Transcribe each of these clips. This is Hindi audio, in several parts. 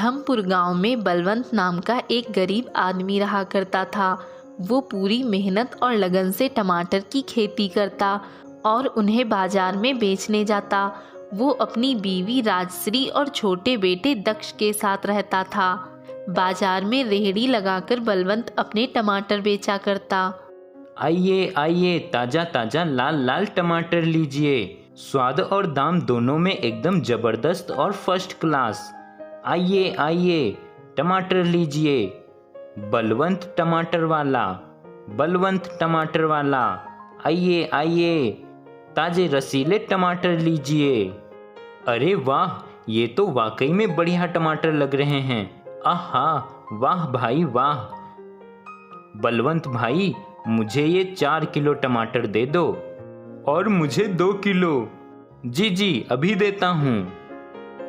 धमपुर गांव में बलवंत नाम का एक गरीब आदमी रहा करता था। वो पूरी मेहनत और लगन से टमाटर की खेती करता और उन्हें बाजार में बेचने जाता। वो अपनी बीवी राजश्री और छोटे बेटे दक्ष के साथ रहता था। बाजार में रेहड़ी लगाकर बलवंत अपने टमाटर बेचा करता। आइए आइए, ताज़ा ताज़ा लाल लाल टमाटर लीजिए। स्वाद और दाम दोनों में एकदम ज़बरदस्त और फर्स्ट क्लास। आइए आइए, टमाटर लीजिए। बलवंत टमाटर वाला, बलवंत टमाटर वाला, आइए आइए, ताज़े रसीले टमाटर लीजिए। अरे वाह, ये तो वाकई में बढ़िया टमाटर लग रहे हैं। आहा, वाह भाई वाह। बलवंत भाई, मुझे ये 4 किलो टमाटर दे दो। और मुझे 2 किलो। जी जी, अभी देता हूँ।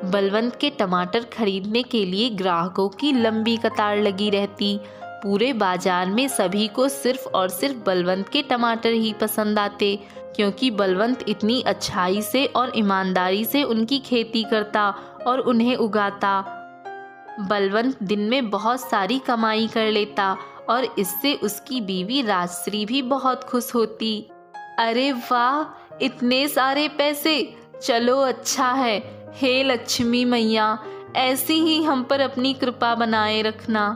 बलवंत के टमाटर खरीदने के लिए ग्राहकों की लंबी कतार लगी रहती। पूरे बाजार में सभी को सिर्फ और सिर्फ बलवंत के टमाटर ही पसंद आते, क्योंकि बलवंत इतनी अच्छाई से और ईमानदारी से उनकी खेती करता और उन्हें उगाता। बलवंत दिन में बहुत सारी कमाई कर लेता और इससे उसकी बीवी राजश्री भी बहुत खुश होती। अरे वाह, इतने सारे पैसे! चलो अच्छा है। हे लक्ष्मी मैया, ऐसी ही हम पर अपनी कृपा बनाए रखना।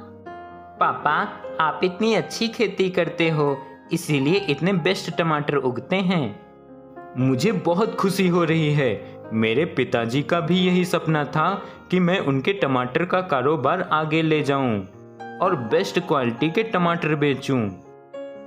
पापा, आप इतनी अच्छी खेती करते हो, इसीलिए इतने बेस्ट टमाटर उगते हैं। मुझे बहुत खुशी हो रही है। मेरे पिताजी का भी यही सपना था कि मैं उनके टमाटर का कारोबार आगे ले जाऊं और बेस्ट क्वालिटी के टमाटर बेचूं।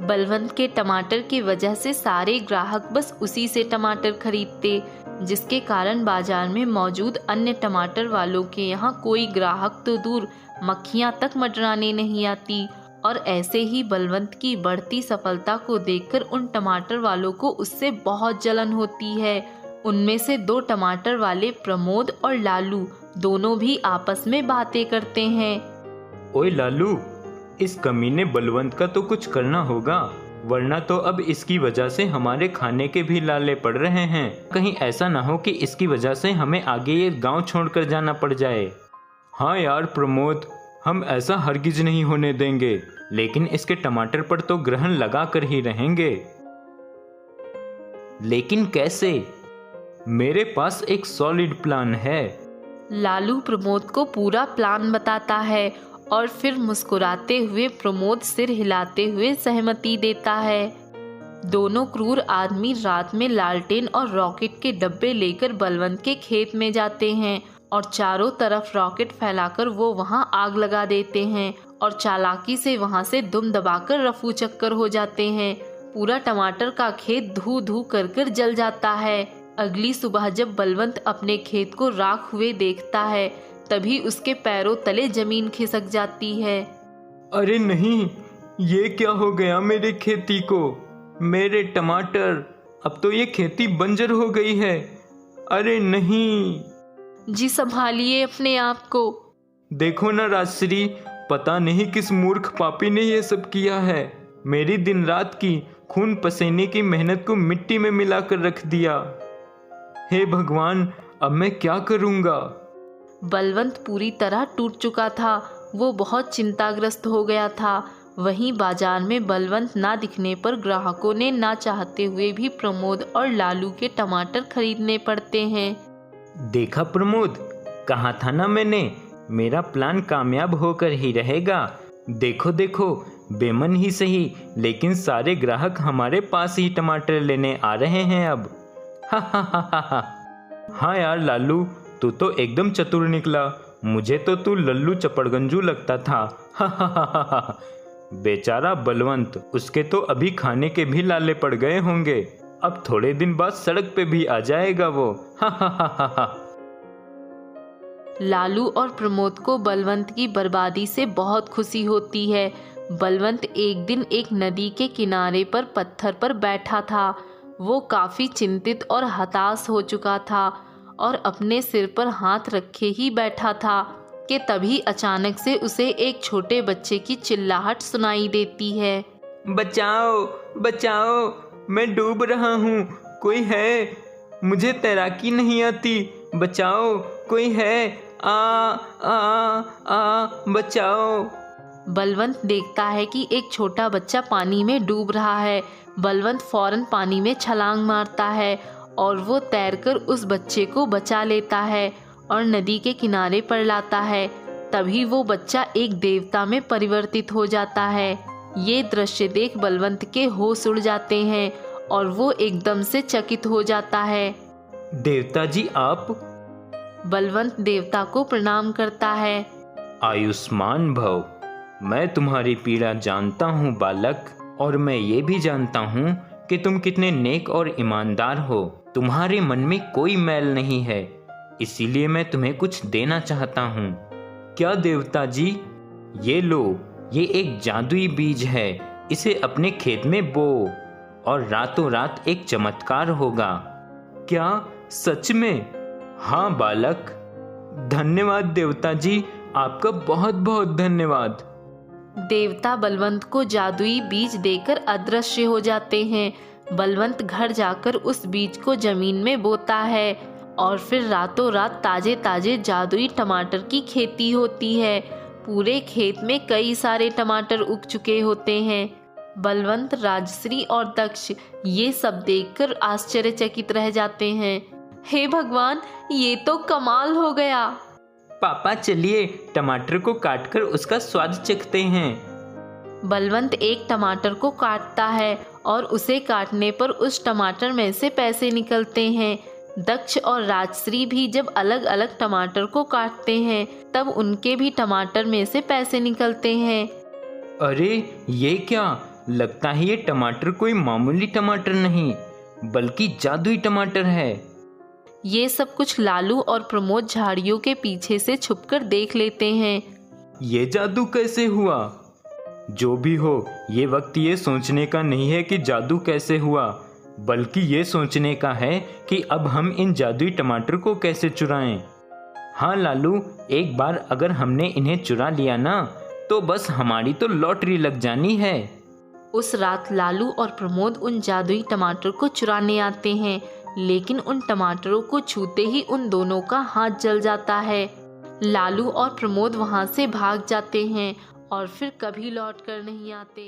बलवंत के टमाटर की वजह से सारे ग्राहक बस उसी से टमाटर खरीदते, जिसके कारण बाजार में मौजूद अन्य टमाटर वालों के यहाँ कोई ग्राहक तो दूर, मक्खियाँ तक मंडराने नहीं आती। और ऐसे ही बलवंत की बढ़ती सफलता को देखकर उन टमाटर वालों को उससे बहुत जलन होती है। उनमें से 2 टमाटर वाले प्रमोद और लालू दोनों भी आपस में बातें करते हैं। ओए लालू, इस कमीने बलवंत का तो कुछ करना होगा, वरना तो अब इसकी वजह से हमारे खाने के भी लाले पड़ रहे हैं। कहीं ऐसा ना हो कि इसकी वजह से हमें आगे ये गांव छोड़कर जाना पड़ जाए। हाँ यार प्रमोद, हम ऐसा हरगिज नहीं होने देंगे, लेकिन इसके टमाटर पर तो ग्रहण लगा कर ही रहेंगे। लेकिन कैसे? मेरे पास एक सॉलिड प्लान है। लालू प्रमोद को पूरा प्लान बताता है और फिर मुस्कुराते हुए प्रमोद सिर हिलाते हुए सहमति देता है। दोनों क्रूर आदमी रात में लालटेन और रॉकेट के डब्बे लेकर बलवंत के खेत में जाते हैं और चारों तरफ रॉकेट फैलाकर वो वहां आग लगा देते हैं और चालाकी से वहां से दुम दबाकर रफू चक्कर हो जाते हैं। पूरा टमाटर का खेत धू धू कर जल जाता है। अगली सुबह जब बलवंत अपने खेत को राख हुए देखता है, तभी उसके पैरों तले जमीन खिसक जाती है। अरे नहीं, ये क्या हो गया मेरे खेती को? मेरे टमाटर, अब तो ये खेती बंजर हो गई है। अरे नहीं। जी संभालिए अपने आप को। देखो ना राजश्री, पता नहीं किस मूर्ख पापी ने ये सब किया है। मेरी दिन रात की खून पसीने की मेहनत को मिट्टी में मिलाकर रख दिया। हे भगवान, अब मैं क्या करूँगा? बलवंत पूरी तरह टूट चुका था। वो बहुत चिंताग्रस्त हो गया था। वहीं बाजार में बलवंत ना दिखने पर ग्राहकों ने ना चाहते हुए भी प्रमोद और लालू के टमाटर खरीदने पड़ते हैं। देखा प्रमोद, कहा था ना मैंने, मेरा प्लान कामयाब होकर ही रहेगा। देखो देखो, बेमन ही सही, लेकिन सारे ग्राहक हमारे पास ही टमाटर लेने आ रहे हैं अब। हा हा हा हा हा। हाँ यार लालू, तू तो एकदम चतुर निकला। मुझे तो तू लल्लू चपड़गंजू लगता था। हा हा हा हा हा। बेचारा बलवंत, उसके तो अभी खाने के भी लाले पड़ गए होंगे। अब थोड़े दिन बाद सड़क पे भी आ जाएगा वो। हा हा हा हा हा। लालू और प्रमोद को बलवंत की बर्बादी से बहुत खुशी होती है। बलवंत एक दिन एक नदी के किनारे पर पत्थर पर बैठा था। वो काफी चिंतित और हताश हो चुका था और अपने सिर पर हाथ रखे ही बैठा था कि तभी अचानक से उसे एक छोटे बच्चे की चिल्लाहट सुनाई देती है। बचाओ बचाओ, मैं डूब रहा हूँ, कोई है? मुझे तैराकी नहीं आती, बचाओ, कोई है? बचाओ। बलवंत देखता है कि एक छोटा बच्चा पानी में डूब रहा है। बलवंत फौरन पानी में छलांग मारता है और वो तैरकर उस बच्चे को बचा लेता है और नदी के किनारे पर लाता है। तभी वो बच्चा एक देवता में परिवर्तित हो जाता है। ये दृश्य देख बलवंत के होश उड़ जाते हैं और वो एकदम से चकित हो जाता है। देवता जी आप? बलवंत देवता को प्रणाम करता है। आयुष्मान भव। मैं तुम्हारी पीड़ा जानता हूँ बालक, और मैं ये भी जानता हूँ कि तुम कितने नेक और ईमानदार हो। तुम्हारे मन में कोई मैल नहीं है, इसीलिए मैं तुम्हें कुछ देना चाहता हूँ। क्या देवता जी? ये लो, ये एक जादुई बीज है। इसे अपने खेत में बो और रातों रात एक चमत्कार होगा। क्या सच में? हाँ बालक। धन्यवाद देवता जी, आपका बहुत बहुत धन्यवाद। देवता बलवंत को जादुई बीज देकर अदृश्य हो जाते हैं। बलवंत घर जाकर उस बीज को जमीन में बोता है और फिर रातों रात ताजे ताजे जादुई टमाटर की खेती होती है। पूरे खेत में कई सारे टमाटर उग चुके होते हैं। बलवंत, राजश्री और दक्ष ये सब देखकर आश्चर्यचकित रह जाते हैं। हे भगवान, ये तो कमाल हो गया। पापा चलिए टमाटर को काटकर उसका स्वाद चखते हैं। बलवंत एक टमाटर को काटता है और उसे काटने पर उस टमाटर में से पैसे निकलते हैं। दक्ष और राजश्री भी जब अलग अलग टमाटर को काटते हैं तब उनके भी टमाटर में से पैसे निकलते हैं। अरे ये क्या? लगता है ये टमाटर कोई मामूली टमाटर नहीं बल्कि जादुई टमाटर है। ये सब कुछ लालू और प्रमोद झाड़ियों के पीछे से छुपकर देख लेते हैं। ये जादू कैसे हुआ? जो भी हो, ये वक्त ये सोचने का नहीं है कि जादू कैसे हुआ, बल्कि ये सोचने का है कि अब हम इन जादुई टमाटर को कैसे चुराएं। हाँ लालू, एक बार अगर हमने इन्हें चुरा लिया ना तो बस हमारी तो लॉटरी लग जानी है। उस रात लालू और प्रमोद उन जादुई टमाटर को चुराने आते हैं, लेकिन उन टमाटरों को छूते ही उन दोनों का हाथ जल जाता है। लालू और प्रमोद वहां से भाग जाते हैं और फिर कभी लौट कर नहीं आते।